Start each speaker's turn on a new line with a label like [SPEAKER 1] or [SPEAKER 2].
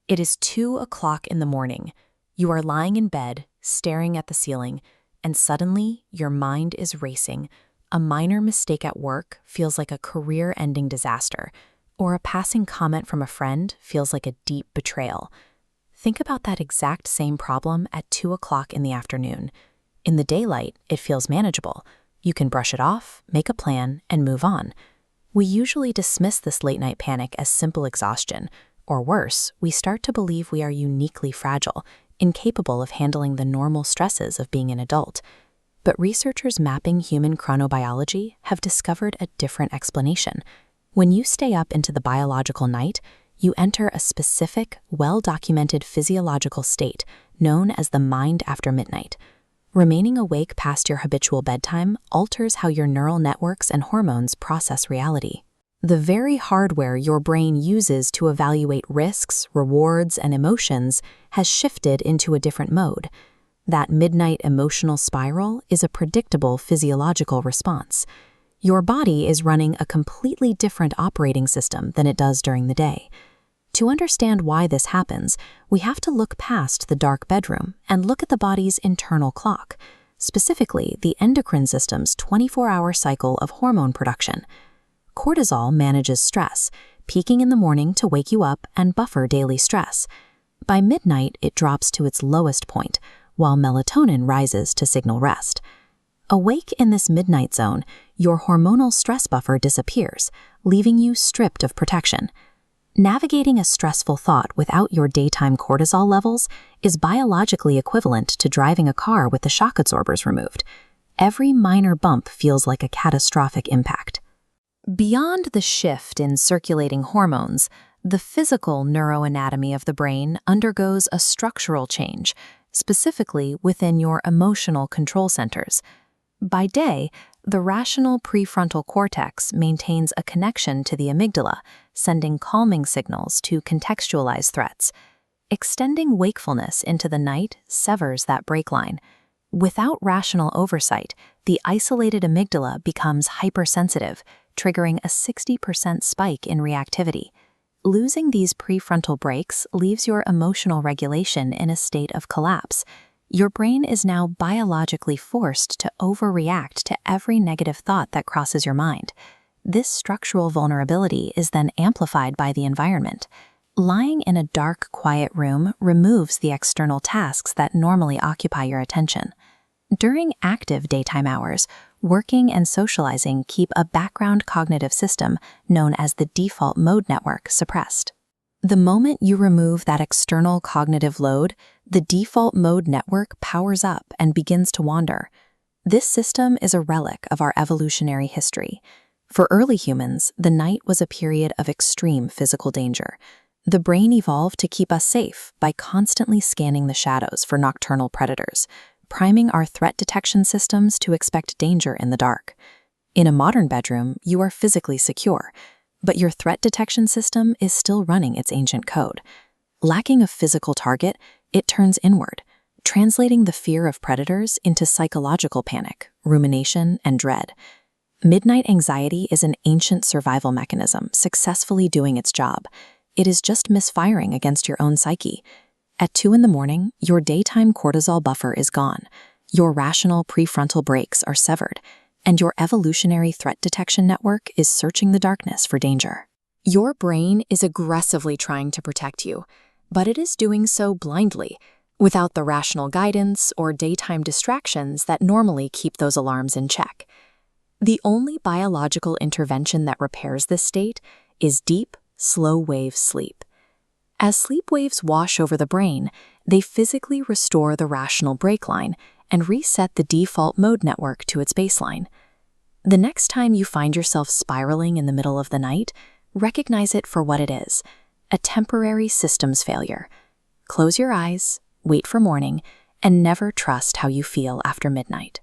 [SPEAKER 1] It is 2 o'clock in the morning. You are lying in bed, staring at the ceiling, and suddenly your mind is racing. A minor mistake at work feels like a career-ending disaster, or a passing comment from a friend feels like a deep betrayal. Think about that exact same problem at 2 o'clock in the afternoon. In the daylight, it feels manageable. You can brush it off, make a plan, and move on. We usually dismiss this late-night panic as simple exhaustion, or worse, we start to believe we are uniquely fragile, incapable of handling the normal stresses of being an adult. But researchers mapping human chronobiology have discovered a different explanation. When you stay up into the biological night, you enter a specific, well-documented physiological state known as the mind after midnight. Remaining awake past your habitual bedtime alters how your neural networks and hormones process reality. The very hardware your brain uses to evaluate risks, rewards, and emotions has shifted into a different mode. That midnight emotional spiral is a predictable physiological response. Your body is running a completely different operating system than it does during the day. To understand why this happens, we have to look past the dark bedroom and look at the body's internal clock, specifically the endocrine system's 24-hour cycle of hormone production. Cortisol manages stress, peaking in the morning to wake you up and buffer daily stress. By midnight, it drops to its lowest point, while melatonin rises to signal rest. Awake in this midnight zone, your hormonal stress buffer disappears, leaving you stripped of protection. Navigating a stressful thought without your daytime cortisol levels is biologically equivalent to driving a car with the shock absorbers removed. Every minor bump feels like a catastrophic impact. Beyond the shift in circulating hormones, the physical neuroanatomy of the brain undergoes a structural change, specifically within your emotional control centers. By day, the rational prefrontal cortex maintains a connection to the amygdala, sending calming signals to contextualize threats. Extending wakefulness into the night severs that break line. Without rational oversight, the isolated amygdala becomes hypersensitive, triggering a 60% spike in reactivity. Losing these prefrontal breaks leaves your emotional regulation in a state of collapse. Your brain is now biologically forced to overreact to every negative thought that crosses your mind. This structural vulnerability is then amplified by the environment. Lying in a dark, quiet room removes the external tasks that normally occupy your attention. During active daytime hours, working and socializing keep a background cognitive system known as the default mode network suppressed. The moment you remove that external cognitive load, the default mode network powers up and begins to wander. This system is a relic of our evolutionary history. For early humans, the night was a period of extreme physical danger. The brain evolved to keep us safe by constantly scanning the shadows for nocturnal predators, priming our threat detection systems to expect danger in the dark. In a modern bedroom, you are physically secure, but your threat detection system is still running its ancient code. Lacking a physical target, it turns inward, translating the fear of predators into psychological panic, rumination, and dread. Midnight anxiety is an ancient survival mechanism successfully doing its job. It is just misfiring against your own psyche. At 2 in the morning, your daytime cortisol buffer is gone, your rational prefrontal brakes are severed, and your evolutionary threat detection network is searching the darkness for danger. Your brain is aggressively trying to protect you, but it is doing so blindly, without the rational guidance or daytime distractions that normally keep those alarms in check. The only biological intervention that repairs this state is deep, slow-wave sleep. As sleep waves wash over the brain, they physically restore the rational brake line and reset the default mode network to its baseline. The next time you find yourself spiraling in the middle of the night, recognize it for what it is, a temporary systems failure. Close your eyes, wait for morning, and never trust how you feel after midnight.